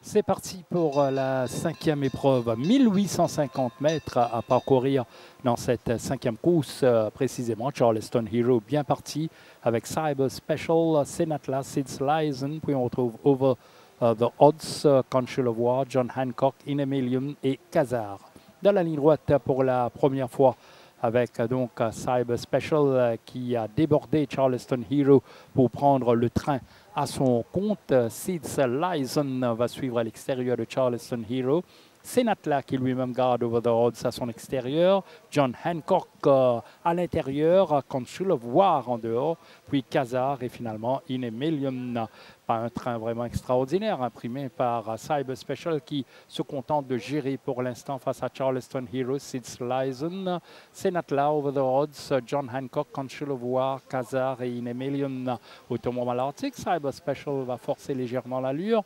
C'est parti pour la cinquième épreuve, 1850 mètres à parcourir dans cette cinquième course, précisément. Charleston Hero bien parti avec Cyber Special, Senatla, Sid Lizen, puis on retrouve Over the Odds, Conchal of War, John Hancock, In a Million et Kazar. Dans la ligne droite pour la première fois avec donc Cyber Special qui a débordé Charleston Hero pour prendre le train à son compte. Sid Lizen va suivre à l'extérieur de Charleston Hero. Senatla qui lui-même garde Over the Odds à son extérieur. John Hancock à l'intérieur. Conchal of War en dehors. Puis Kazar et finalement In a Million. Pas un train vraiment extraordinaire imprimé par Cyber Special qui se contente de gérer pour l'instant face à Charleston Hero, Sid Lizen, Senatla, Over the Odds, John Hancock, Conchal of War, Kazar et In a Million au tournoi malartic. Cyber Special va forcer légèrement l'allure,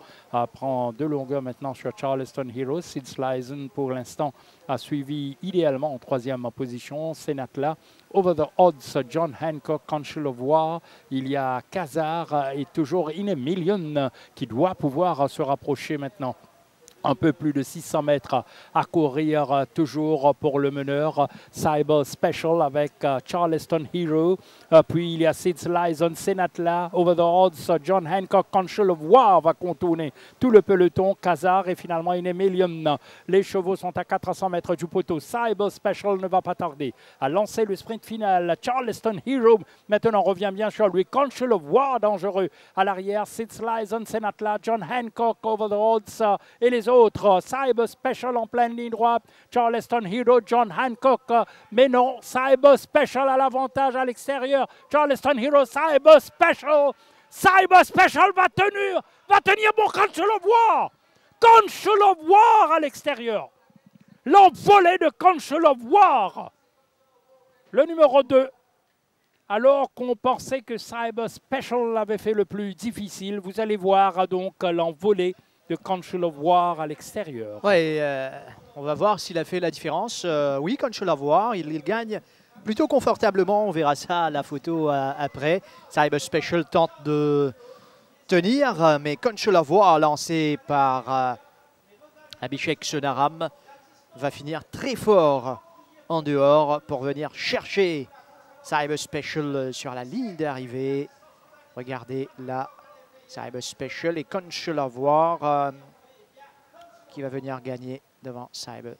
prend deux longueurs maintenant sur Charleston Hero. Sid Lizen pour l'instant a suivi idéalement en troisième position. Senatla, Over the Odds, John Hancock, Conchal of War. Il y a Kazar et toujours In a Million qui doit pouvoir se rapprocher maintenant. Un peu plus de 600 mètres à courir toujours pour le meneur Cyber Special avec Charleston Hero. Puis il y a Sid Lizen, Senatla, Over the Odds, John Hancock, Conchal of War va contourner tout le peloton. Kazar et finalement In a Million. Les chevaux sont à 400 mètres du poteau. Cyber Special ne va pas tarder à lancer le sprint final. Charleston Hero maintenant revient bien sur lui. Conchal of War dangereux à l'arrière. Sid Lizen, Senatla, John Hancock, Over the Odds et les autres. Cyber Special en pleine ligne droite. Charleston Hero, John Hancock. Mais non, Cyber Special à l'avantage à l'extérieur. Charleston Hero, Cyber Special. Cyber Special va tenir pour Conchal of War. Conchal of War à l'extérieur. L'envolée de Conchal of War. Le numéro 2. Alors qu'on pensait que Cyber Special avait fait le plus difficile, vous allez voir donc l'envolée de Conchal of War à l'extérieur. Oui, on va voir s'il a fait la différence. Oui, Conchal of War, il gagne plutôt confortablement. On verra ça à la photo après. Cyber Special tente de tenir, mais Conchal of War, lancé par Abhishek Sonaram, va finir très fort en dehors pour venir chercher Cyber Special sur la ligne d'arrivée. Regardez là. Cyber Special et Conchal of War qui va venir gagner devant Cyber